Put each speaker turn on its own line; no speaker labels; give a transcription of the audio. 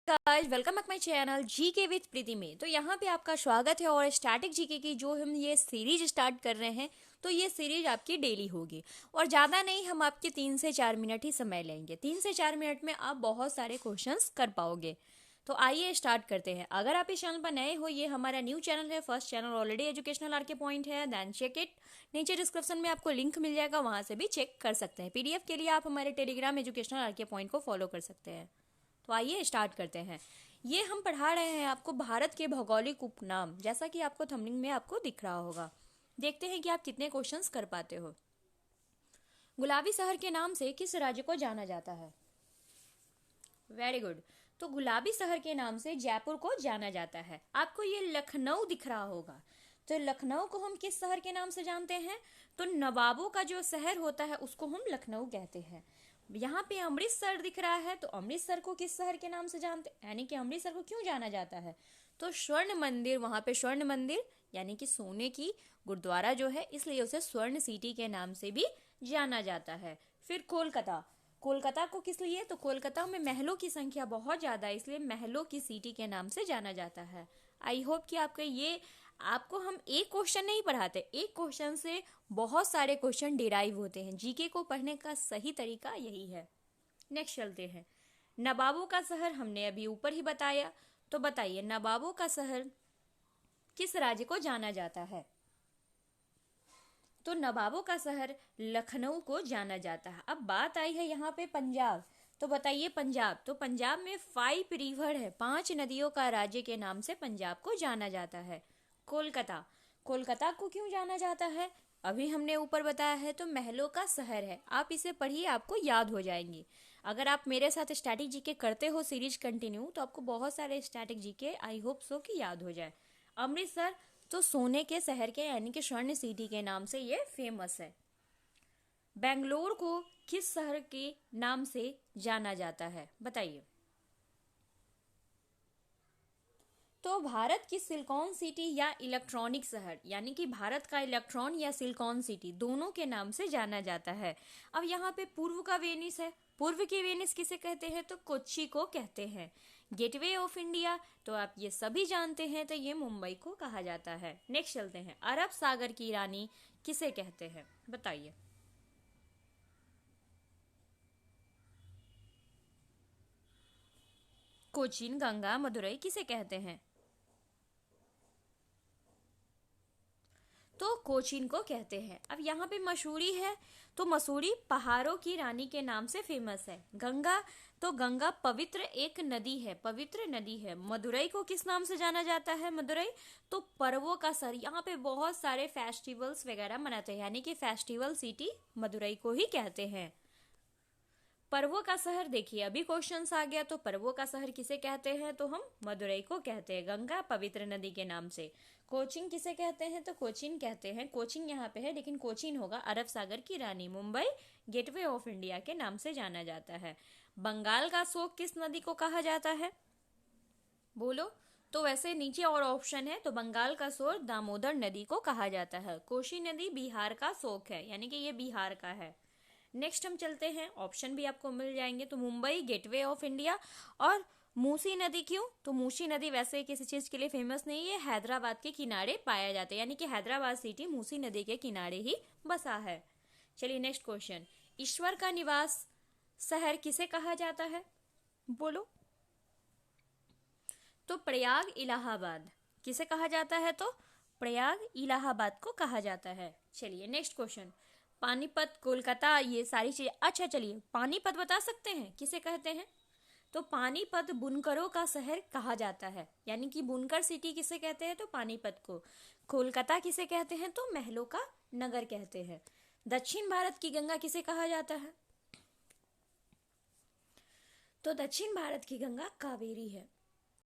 Guys welcome back my channel GK with Preeti में। तो यहाँ पे आपका स्वागत है और स्टैटिक जीके की जो हम ये सीरीज स्टार्ट कर रहे हैं, तो ये सीरीज आपकी डेली होगी और ज़्यादा नहीं, हम आपके 3 से 4 मिनट ही समय लेंगे। 3 से 4 मिनट में आप बहुत सारे क्वेश्चंस कर पाओगे। तो आइए स्टार्ट करते हैं। अगर आप इस चैनल पर नए हो, ये हमारा न्यू चैनल है, first channel already educational R K point है, देन चेक इट। नीचे डिस्क्रिप्शन में आपको लिंक मिल जाएगा, वहाँ से भी चेक कर सकते हैं। पीडीएफ के लिए आप हमारे Telegram educational R K point को फॉलो कर सकते हैं। तो आइए स्टार्ट करते हैं। ये हम पढ़ा रहे हैं आपको भारत के भौगोलिक उपनाम, जैसा कि आपको थंबनेल में आपको दिख रहा होगा। देखते हैं कि आप कितने क्वेश्चंस कर पाते हो। गुलाबी शहर के नाम से किस राज्य को जाना जाता है? Very good. तो गुलाबी शहर के नाम से जयपुर को जाना जाता है। आपको ये लखनऊ दिख रहा होगा, तो लखनऊ को हम किस शहर के नाम से जानते हैं? तो नवाबों का जो शहर होता है उसको हम लखनऊ कहते हैं। यहाँ पे अमृतसर दिख रहा है, तो अमृतसर को किस शहर के नाम से जानते, यानी कि अमृतसर को क्यों जाना जाता है? तो स्वर्ण मंदिर, वहां पे स्वर्ण मंदिर यानी कि सोने की गुरुद्वारा जो है, इसलिए उसे स्वर्ण सिटी के नाम से भी जाना जाता है। फिर कोलकाता, कोलकाता को किस लिए? तो कोलकाता में महलों की संख्या बहुत ज्यादा है, इसलिए महलों की सिटी के नाम से जाना जाता है। आई होप कि आपको हम एक क्वेश्चन नहीं पढ़ाते, एक क्वेश्चन से बहुत सारे क्वेश्चन डिराइव होते हैं। जीके को पढ़ने का सही तरीका यही है। नेक्स्ट चलते हैं। नवाबों का शहर हमने अभी ऊपर ही बताया, तो बताइए नवाबों का शहर किस राज्य को जाना जाता है? तो नवाबों का शहर लखनऊ को जाना जाता है। अब बात आई है यहाँ पे पंजाब, तो बताइए पंजाब। तो पंजाब में 5 रिवर है, 5 नदियों का राज्य के नाम से पंजाब को जाना जाता है। कोलकाता, कोलकाता को क्यों जाना जाता है? अभी हमने ऊपर बताया है, तो महलों का शहर है। आप इसे पढ़िए, आपको याद हो जाएंगी। अगर आप मेरे साथ स्टैटिक जीके करते हो सीरीज कंटिन्यू, तो आपको बहुत सारे static GK I hope so कि याद हो जाए। अमृतसर तो सोने के शहर के यानी कि स्वर्ण सिटी के नाम से ये फेमस है। बेंगलोर को किस शहर के नाम से जाना जाता है? बताइए। तो भारत की सिलिकॉन सिटी या इलेक्ट्रॉनिक शहर, यानी कि भारत का इलेक्ट्रॉन या सिलिकॉन सिटी, दोनों के नाम से जाना जाता है। अब यहाँ पे पूर्व का वेनिस है, पूर्व की वेनिस किसे कहते हैं? तो कोच्चि को कहते हैं। गेटवे ऑफ इंडिया, तो आप ये सभी जानते हैं, तो ये मुंबई को कहा जाता है। नेक्स्ट चलते हैं। अरब सागर की रानी किसे कहते हैं? बताइए। कोचिन, गंगा, मदुरई किसे कहते हैं? तो कोचीन को कहते हैं। अब यहाँ पे मसूरी है, तो मसूरी पहाड़ों की रानी के नाम से फेमस है। गंगा, तो गंगा पवित्र एक नदी है, पवित्र नदी है। मदुरई को किस नाम से जाना जाता है? मदुरई तो पर्वों का सर, यहाँ पे बहुत सारे फेस्टिवल्स वगैरह मनाते हैं, यानी कि फेस्टिवल सिटी मदुरई को ही कहते हैं। पर्वों का शहर, देखिए अभी क्वेश्चंस आ गया, तो पर्वों का शहर किसे कहते हैं? तो हम मदुरई को कहते हैं, गंगा पवित्र नदी के नाम से। कोचिन किसे कहते हैं? तो कोचिन कहते हैं, कोचिन यहाँ पे है लेकिन कोचिन होगा अरब सागर की रानी। मुंबई गेटवे ऑफ इंडिया के नाम से जाना जाता है। बंगाल का शोक किस नदी को कहा जाता है? बोलो। तो वैसे नीचे और ऑप्शन है, तो बंगाल का शोर दामोदर नदी को कहा जाता है। कोशी नदी बिहार का शोक है, यानी कि ये बिहार का है। नेक्स्ट हम चलते हैं, ऑप्शन भी आपको मिल जाएंगे। तो मुंबई गेटवे ऑफ इंडिया, और मूसी नदी क्यों? तो मूसी नदी वैसे किसी चीज के लिए फेमस नहीं है, हैदराबाद के किनारे पाया जाता है, यानी कि हैदराबाद सिटी मूसी नदी के किनारे ही बसा है। चलिए नेक्स्ट क्वेश्चन। ईश्वर का निवास शहर किसे कहा जाता है? बोलो। तो प्रयाग इलाहाबाद किसे कहा जाता है? तो प्रयाग इलाहाबाद को कहा जाता है। चलिए नेक्स्ट क्वेश्चन। पानीपत, कोलकाता, ये सारी चीजें, अच्छा चलिए पानीपत बता सकते हैं किसे कहते हैं? तो पानीपत बुनकरों का शहर कहा जाता है, यानी कि बुनकर सिटी किसे कहते हैं? तो पानीपत को। कोलकाता किसे कहते हैं? तो महलों का नगर कहते हैं। दक्षिण भारत की गंगा किसे कहा जाता है? तो दक्षिण भारत की गंगा कावेरी है।